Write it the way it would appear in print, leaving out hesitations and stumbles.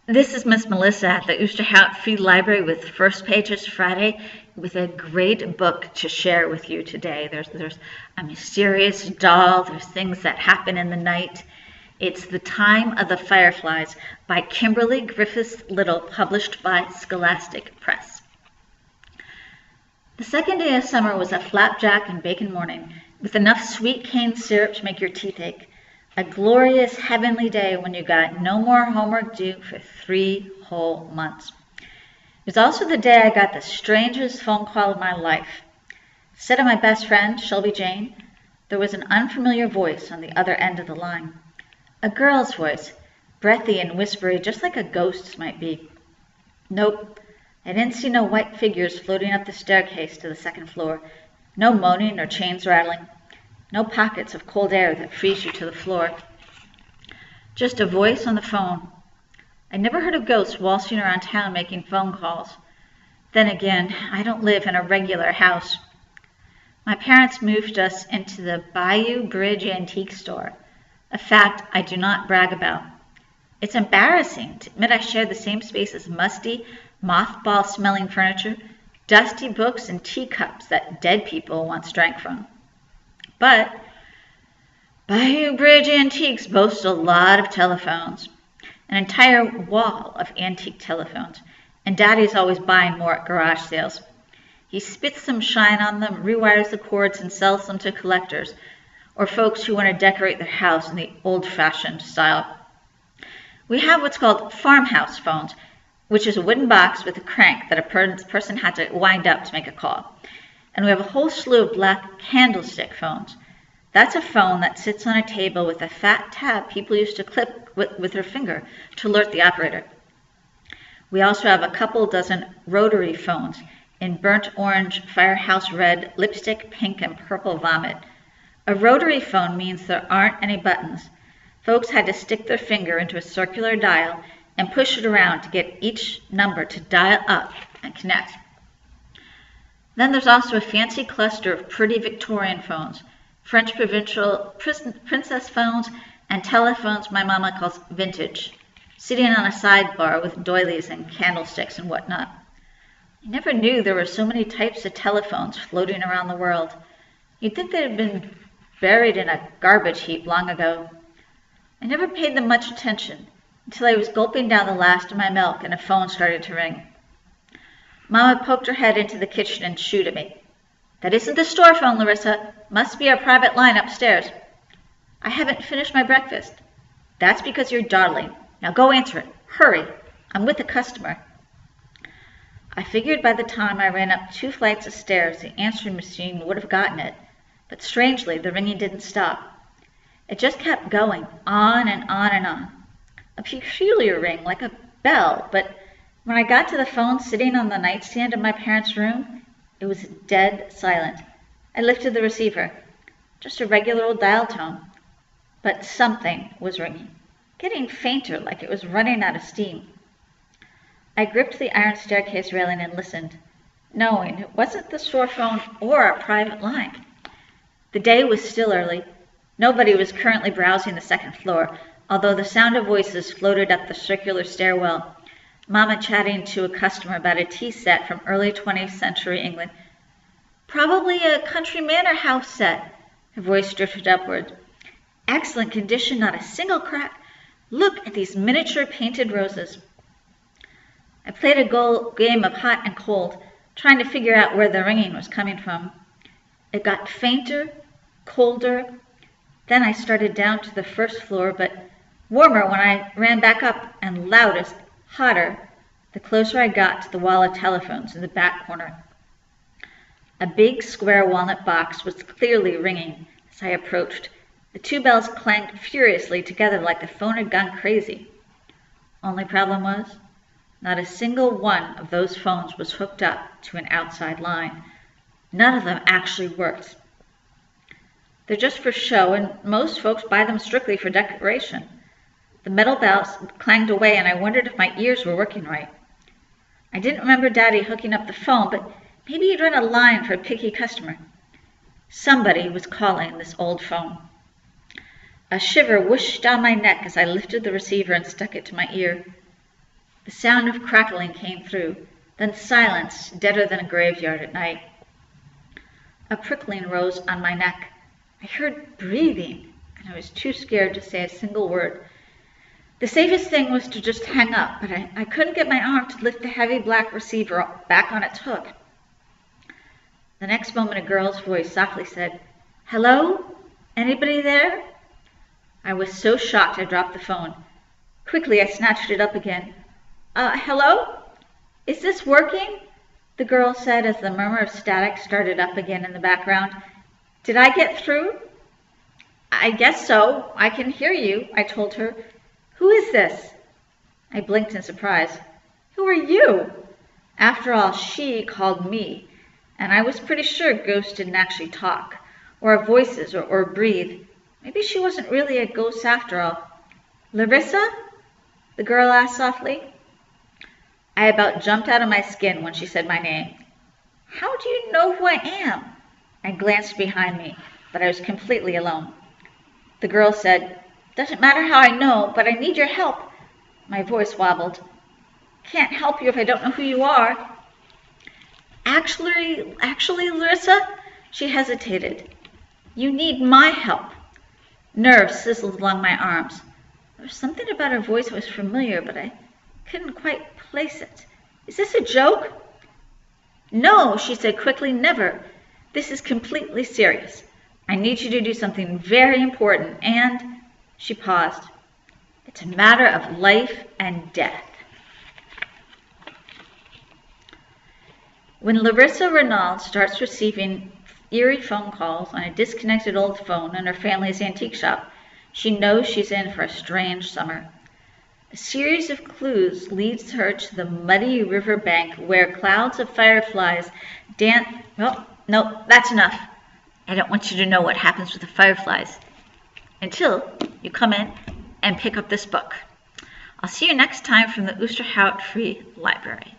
This is Miss Melissa at the Oosterhout Free Library with First Pages Friday with a great book to share with you today. There's a mysterious doll, there's things that happen in the night. It's The Time of the Fireflies by Kimberly Griffiths Little, published by Scholastic Press. The second day of summer was a flapjack and bacon morning, with enough sweet cane syrup to make your teeth ache. A glorious heavenly day when you got no more homework due for 3 whole months. It was also the day I got the strangest phone call of my life. Instead of my best friend, Shelby Jane, there was an unfamiliar voice on the other end of the line. A girl's voice, breathy and whispery, just like a ghost's might be. Nope, I didn't see no white figures floating up the staircase to the second floor, no moaning or chains rattling. No pockets of cold air that freeze you to the floor. Just a voice on the phone. I never heard of ghosts waltzing around town making phone calls. Then again, I don't live in a regular house. My parents moved us into the Bayou Bridge Antique Store, a fact I do not brag about. It's embarrassing to admit I share the same space as musty, mothball-smelling furniture, dusty books, and teacups that dead people once drank from. But Bayou Bridge Antiques boasts a lot of telephones, an entire wall of antique telephones, and Daddy's always buying more at garage sales. He spits some shine on them, rewires the cords, and sells them to collectors, or folks who want to decorate their house in the old-fashioned style. We have what's called farmhouse phones, which is a wooden box with a crank that a person had to wind up to make a call. And we have a whole slew of black candlestick phones. That's a phone that sits on a table with a fat tab people used to clip with their finger to alert the operator. We also have a couple dozen rotary phones in burnt orange, firehouse red, lipstick, pink, and purple vomit. A rotary phone means there aren't any buttons. Folks had to stick their finger into a circular dial and push it around to get each number to dial up and connect. Then there's also a fancy cluster of pretty Victorian phones, French provincial princess phones, and telephones my mama calls vintage, sitting on a sidebar with doilies and candlesticks and whatnot. I never knew there were so many types of telephones floating around the world. You'd think they had been buried in a garbage heap long ago. I never paid them much attention until I was gulping down the last of my milk and a phone started to ring. Mama poked her head into the kitchen and shooed at me. "That isn't the store phone, Larissa. Must be our private line upstairs." "I haven't finished my breakfast." "That's because you're dawdling. Now go answer it. Hurry. I'm with a customer." I figured by the time I ran up 2 flights of stairs, the answering machine would have gotten it. But strangely, the ringing didn't stop. It just kept going, on and on and on. A peculiar ring, like a bell, but when I got to the phone sitting on the nightstand in my parents' room, it was dead silent. I lifted the receiver. Just a regular old dial tone. But something was ringing, getting fainter like it was running out of steam. I gripped the iron staircase railing and listened, knowing it wasn't the store phone or a private line. The day was still early. Nobody was currently browsing the second floor, although the sound of voices floated up the circular stairwell. Mama chatting to a customer about a tea set from early 20th century England. "Probably a country manor house set." Her voice drifted upward. "Excellent condition, not a single crack. Look at these miniature painted roses." I played a game of hot and cold, trying to figure out where the ringing was coming from. It got fainter, colder. Then I started down to the first floor, but warmer when I ran back up, and loudest, hotter, the closer I got to the wall of telephones in the back corner. A big square walnut box was clearly ringing as I approached. The 2 bells clanged furiously together like the phone had gone crazy. Only problem was, not a single one of those phones was hooked up to an outside line. None of them actually worked. They're just for show, and most folks buy them strictly for decoration. The metal bells clanged away, and I wondered if my ears were working right. I didn't remember Daddy hooking up the phone, but maybe he'd run a line for a picky customer. Somebody was calling this old phone. A shiver whooshed down my neck as I lifted the receiver and stuck it to my ear. The sound of crackling came through, then silence, deader than a graveyard at night. A prickling rose on my neck. I heard breathing, and I was too scared to say a single word. The safest thing was to just hang up, but I couldn't get my arm to lift the heavy black receiver back on its hook. The next moment, a girl's voice softly said, "Hello? Anybody there?" I was so shocked I dropped the phone. Quickly, I snatched it up again. Hello? Is this working?" the girl said as the murmur of static started up again in the background. "Did I get through?" "I guess so. I can hear you," I told her. "Who is this?" I blinked in surprise. "Who are you?" After all, she called me, and I was pretty sure ghosts didn't actually talk, or have voices, or breathe. Maybe she wasn't really a ghost after all. "Larissa?" the girl asked softly. I about jumped out of my skin when she said my name. "How do you know who I am?" I glanced behind me, but I was completely alone. The girl said, "Doesn't matter how I know, but I need your help." My voice wobbled. "Can't help you if I don't know who you are." Actually, Larissa," she hesitated. "You need my help." Nerves sizzled along my arms. There was something about her voice that was familiar, but I couldn't quite place it. "Is this a joke?" "No," she said quickly, "never. This is completely serious. I need you to do something very important, and..." She paused. "It's a matter of life and death." When Larissa Renaud starts receiving eerie phone calls on a disconnected old phone in her family's antique shop, she knows she's in for a strange summer. A series of clues leads her to the muddy river bank where clouds of fireflies dance. Oh, no, that's enough. I don't want you to know what happens with the fireflies until you come in and pick up this book. I'll see you next time from the Oosterhout Free Library.